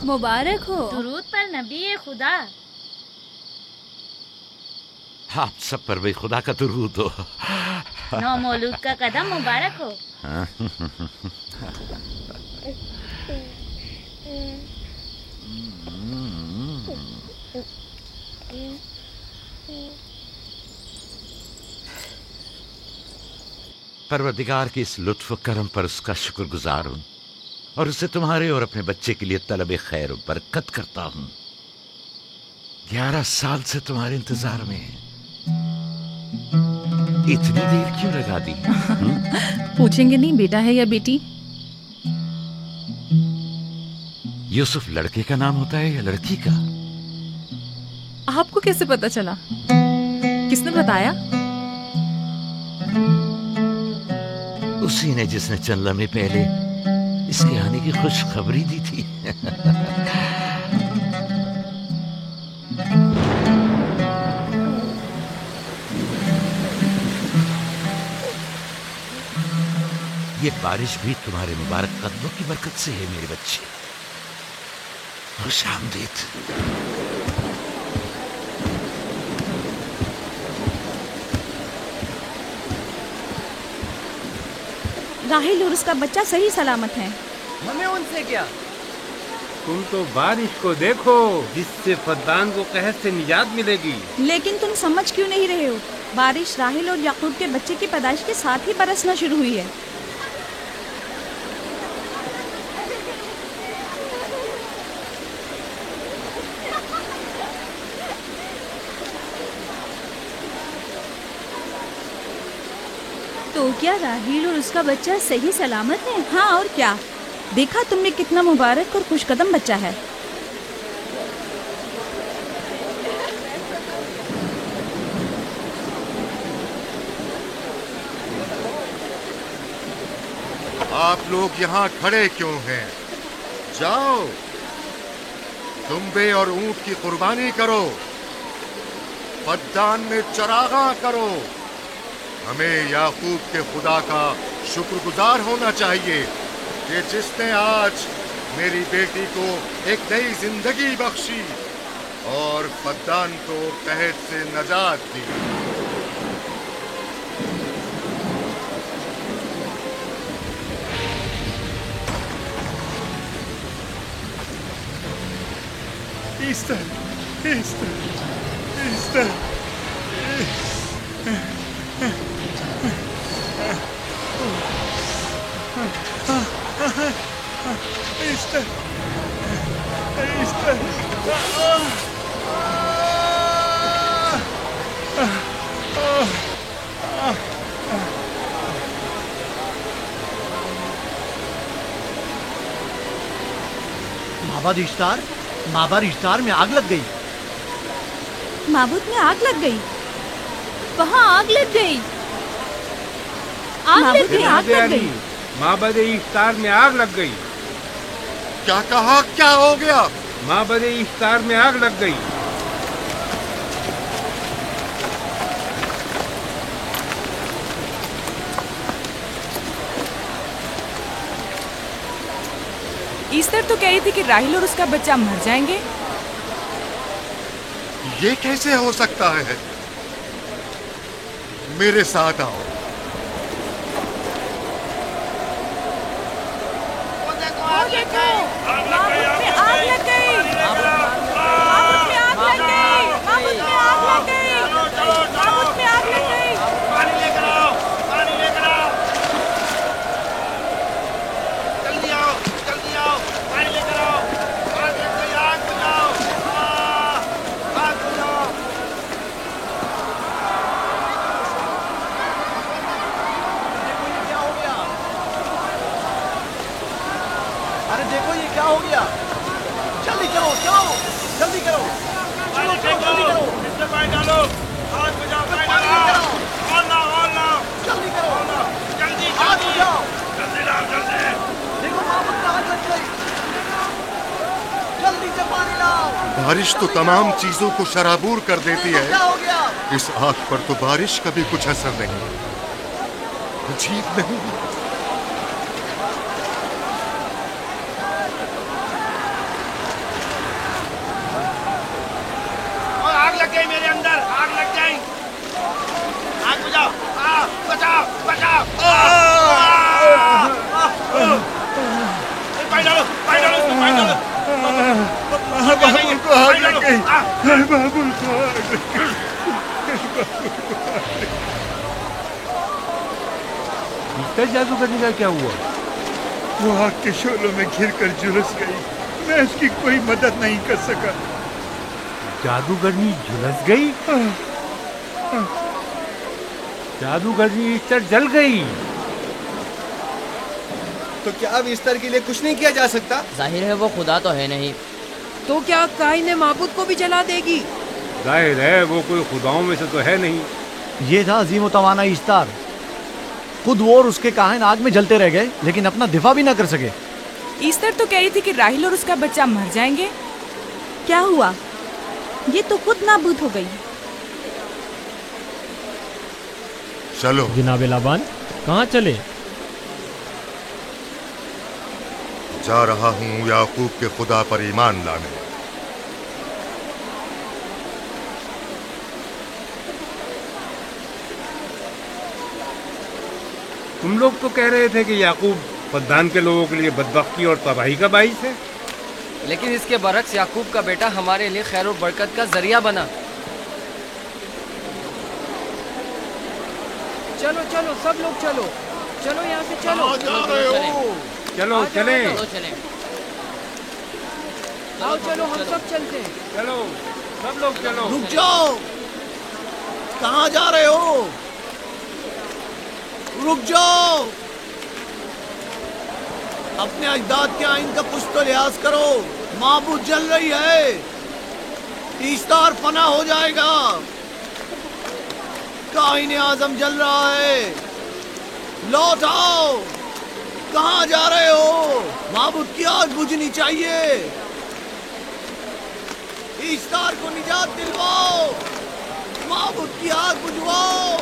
मुबारक हो। दुरूद पर नबी खुदा। आप सब पर भी खुदा का दुरूद हो। नौ मौलूद का कदम मुबारक हो। परवरदिगार की इस लुत्फ करम पर उसका शुक्रगुजार हूँ और उसे तुम्हारे और अपने बच्चे के लिए तलब खैर और बरकत करता हूँ। 11 साल से तुम्हारे इंतजार में है। इतनी देर क्यों लगा दी? पूछेंगे नहीं बेटा है या बेटी? यूसुफ लड़के का नाम होता है या लड़की का? आपको कैसे पता चला? किसने बताया? उसी ने जिसने चंद लम्हे पहले इसके आने की खुशखबरी दी थी। ये बारिश भी तुम्हारे मुबारक कदमों की बरकत से है मेरे बच्चे। खुशामदीद। राहिल और उसका बच्चा सही सलामत है। हमें उनसे क्या? तुम तो बारिश को देखो जिससे फद्दान को कहर से निजात मिलेगी। लेकिन तुम समझ क्यों नहीं रहे हो? बारिश राहिल और याकूब के बच्चे की पैदाइश के साथ ही बरसना शुरू हुई है। तो क्या राहिल और उसका बच्चा सही सलामत है? हाँ और क्या, देखा तुमने कितना मुबारक और खुशकदम बच्चा है। आप लोग यहाँ खड़े क्यों हैं? जाओ, दुम्बे और ऊंट की कुर्बानी करो, फद्दान में चरागा करो। हमें याकूब के खुदा का शुक्रगुजार होना चाहिए कि जिसने आज मेरी बेटी को एक नई जिंदगी बख्शी और फद्दान को कहर से नजात दी। माबाद इश्तार में आग लग गई। माबूद में आग लग गई। वहाँ आग लग गई। माबूद में आग लग गई। माबद इफ्तार में आग लग गई। क्या कहा? क्या हो गया? माबद इफ्तार में आग लग गई। ईस्टर तो कह रही थी कि राहिल और उसका बच्चा मर जाएंगे। ये कैसे हो सकता है? मेरे साथ आओ। आग लग गई। माबूद में आग लग गई। माबूद में आग लग गई। माबूद में आग लग गई। माबूद में आग लग गई। पानी लेकर आओ, पानी लेकर आओ। जल्दी आओ, जल्दी आओ, पानी लेकर आओ। आग लग गई, आग बुझाओ, आग बुझाओ। अरे देखो ये क्या हो गया? जल्दी करो, चलो, जल्दी करो, चलो, जल्दी करो, इसमें पानी डालो, आग बुझाओ, पानी डालो, और लाओ, जल्दी करो, जल्दी आग बुझाओ। जल्दी लाओ, जल्दी। देखो माबूद में आग लग गई। जल्दी से पानी लाओ। बारिश तो तमाम चीजों को शराबूर कर देती है। क्या हो गया? इस आग पर तो बारिश का भी कुछ असर नहीं। अजीब नहीं? गई मेरे अंदर, आग लग गई। आग बुझाओ, बचाओ बचाओ। पानी डालो, पानी डालो, पानी डालो। बाबुल को आग लग गई, बाबुल को आग लग गई। मिस्टर जादूगरनी का क्या हुआ? वो आग के शोलों में घिरकर झुलस गई, मैं उसकी कोई मदद नहीं कर सका। जादूगरनी झुलस गई? जादूगरनी इस्तर जल गई। तो क्या अब इस्तर के लिए कुछ नहीं किया जा सकता? जाहिर है वो खुदा तो है नहीं। तो क्या काइन माबूद को भी जला देगी? जाहिर है वो कोई खुदाओं में से तो है नहीं। ये था अजीम व तवाना इस्तार। खुद वो और उसके काहिन आग में जलते रह गए, लेकिन अपना दिफा भी ना कर सके। ईस्टर तो कह रही थी कि राहिल और उसका बच्चा मर जाएंगे। क्या हुआ? ये तो खुद नाबूद हो गई। चलो जनाबे लाबान, कहाँ चले? जा रहा हूँ याकूब के खुदा पर ईमान लाने। तुम लोग तो कह रहे थे कि याकूब फद्दान के लोगों के लिए बदबख्ती और तबाही का बाइस है, लेकिन इसके बरक्स याकूब का बेटा हमारे लिए खैर और बरकत का जरिया बना। चलो चलो सब लोग चलो, चलो यहाँ से चलो। चलो चले, आओ चलो हम सब चलते हैं। चलो सब लोग चलो। रुक जाओ, कहाँ जा रहे हो? रुक जाओ, अपने अजदाद के आइन का कुछ तो लिहाज करो। माबूद जल रही है, इस्तार फना हो जाएगा। काइन आजम जल रहा है, लौट आओ। कहाँ जा रहे हो? माबूद की आग बुझनी चाहिए। इस्तार को निजात दिलवाओ, माबूद की आग बुझवाओ।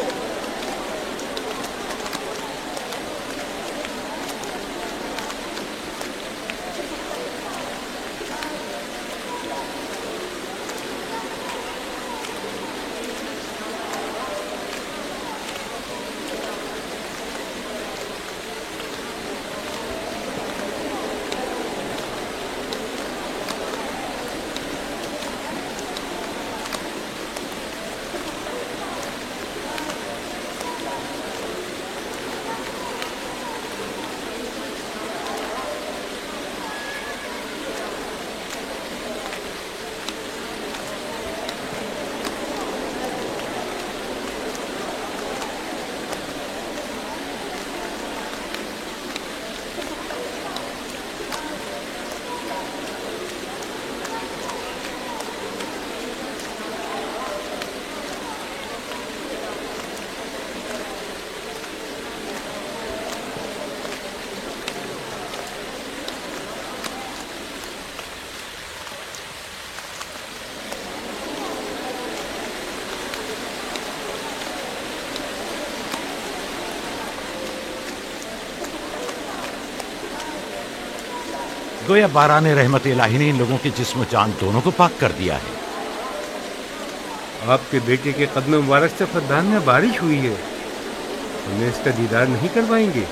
गोया बाराने रहमत इलाही ने इन लोगों के जिस्म जान दोनों को पाक कर दिया है। आपके बेटे के कदम मुबारक से फद्दान में बारिश हुई है, हमें इसका दीदार नहीं करवाएंगे?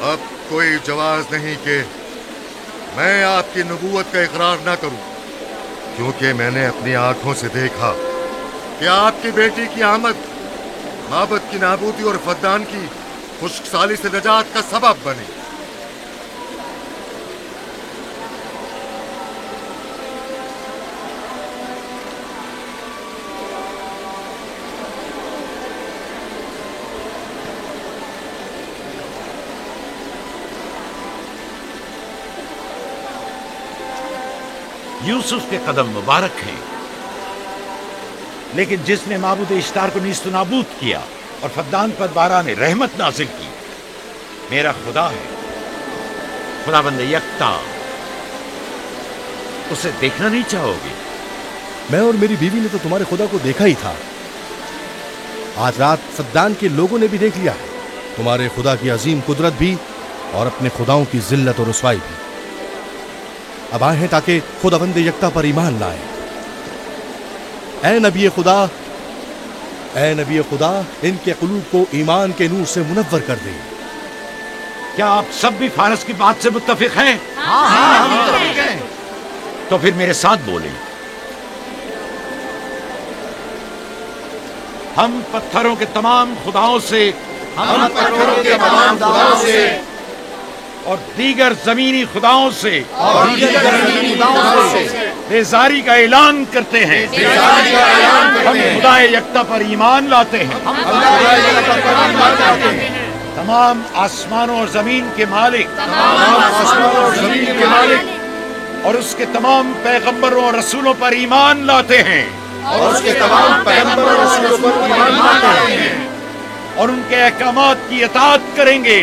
अब कोई जवाज नहीं कि मैं आपकी नबूवत का इकरार ना करूं, क्योंकि मैंने अपनी आंखों से देखा कि आपकी बेटी की आमद माबद की नाबूदी और फद्दान की खुश्कसाली से नजात का सबब बनी। यूसुफ के कदम मुबारक हैं, लेकिन जिसने माबूद इश्तार को नीस्त नाबूद किया और फद्दान पर बाराने रहमत नाजिल की, मेरा खुदा है, खुदाबंद यकता। उसे देखना नहीं चाहोगे? मैं और मेरी बीवी ने तो तुम्हारे खुदा को देखा ही था। आज रात फद्दान के लोगों ने भी देख लिया है। तुम्हारे खुदा की अजीम कुदरत भी और अपने खुदाओं की जिल्लत और रुसवाई भी। अब आए हैं ताकि खुदावंद यकता पर ईमान लाए। ऐ नबी खुदा, इनके कुलूब को ईमान के नूर से मुनव्वर कर दे। क्या आप सब भी फारस की बात से मुत्तफिक हैं? हाँ, हम मुत्तफिक हैं। तो फिर मेरे साथ बोलें। हम पत्थरों के तमाम खुदाओं से और दीगर जमीनी खुदाओं से बेजारी का ऐलान करते हैं। हम खुदा यकता पर ईमान लाते हैं। तमाम आसमानों और जमीन के मालिक और उसके तमाम पैगंबरों और रसूलों पर ईमान लाते हैं और उनके अहकामात की इताअत करेंगे।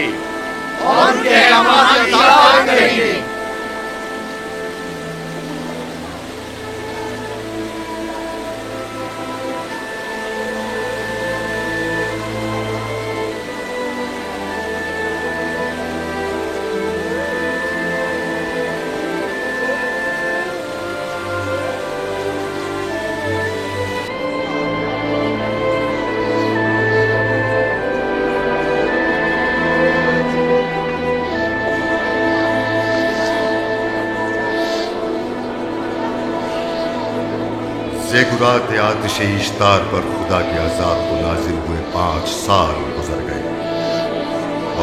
ज़ेगुरात आतिश इश्तार पर खुदा के अज़ाब को नाजिल हुए 5 साल गुजर गए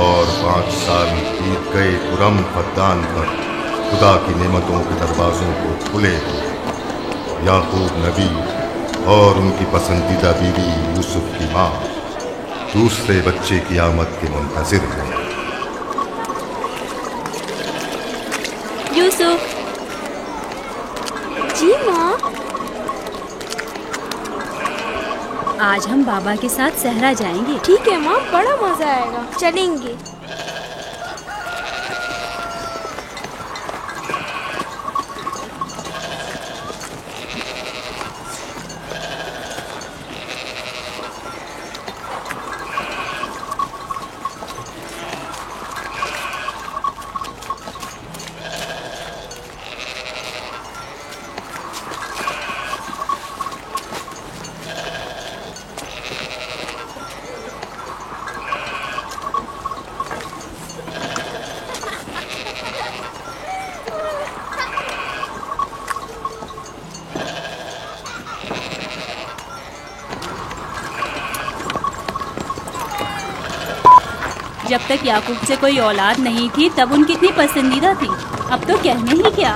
और 5 साल बीत गए कुरम फद्दान पर खुदा की नेमतों के दरवाज़ों को खुले हुए। याकूब नबी और उनकी पसंदीदा बीवी यूसुफ की माँ दूसरे बच्चे की आमद के मुंतज़िर हैं। यूसुफ। जी माँ। आज हम बाबा के साथ सहरा जाएंगे। ठीक है माँ, बड़ा मजा आएगा, चलेंगे। जब तक याकूब से कोई औलाद नहीं थी तब उनकी इतनी पसंदीदा थी, अब तो कहने ही क्या।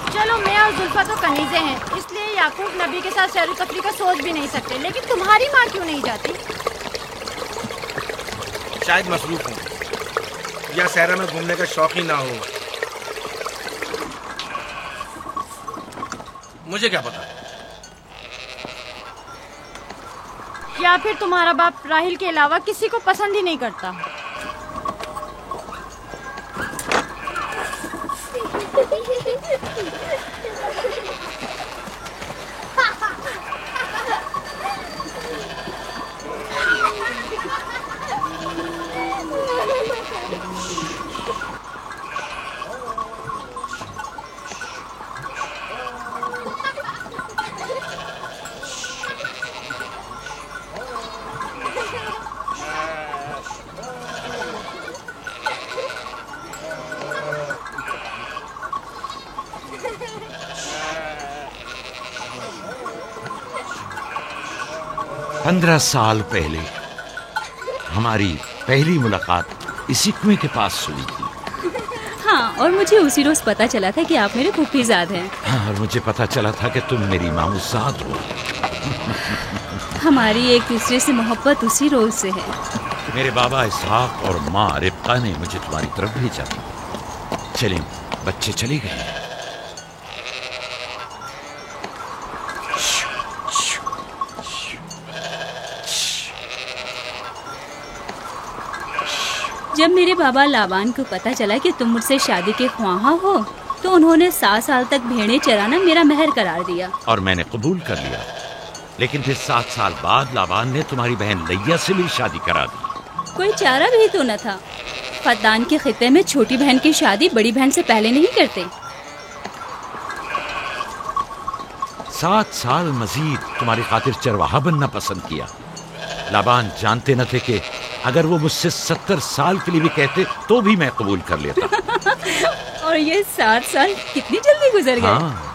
चलो, मैं और जुल्फा तो कनीज़े हैं, इसलिए याकूब नबी के साथ सैर तफरी का सोच भी नहीं सकते। लेकिन तुम्हारी माँ क्यों नहीं जाती? शायद मसरूफ हूँ या सहरा में घूमने का शौक ही ना हो, मुझे क्या पता। या फिर तुम्हारा बाप राहिल के अलावा किसी को पसंद ही नहीं करता। पंद्रह साल पहले हमारी पहली मुलाकात इसी कुएं के पास हुई थी। हाँ, और मुझे उसी रोज पता चला था कि आप मेरे फूफीजाद हैं। हाँ, और मुझे पता चला था कि तुम मेरी मामूजाद हो। हमारी एक दूसरे से मोहब्बत उसी रोज से है। मेरे बाबा इसहाक और माँ रिब्का ने मुझे तुम्हारी तरफ भेजा था। चलें, बच्चे चले गए। जब मेरे बाबा लाबान को पता चला कि तुम मुझसे शादी के ख्वाहा हो तो उन्होंने 7 साल तक भेड़ें चराना मेरा महर करार दिया। और मैंने कबूल कर लिया। लेकिन फिर 7 साल बाद लाबान ने तुम्हारी बहन लैया से भी शादी करा दी। कोई चारा भी तो न था। फद्दान के खित्ते में छोटी बहन की शादी बड़ी बहन से पहले नहीं करते। 7 साल मजीद तुम्हारी खातिर चरवाहा बनना पसंद किया। लाबान जानते न थे कि अगर वो मुझसे 70 साल के लिए भी कहते तो भी मैं कबूल कर लेता। और ये 7 साल कितनी जल्दी गुजर गए। हाँ,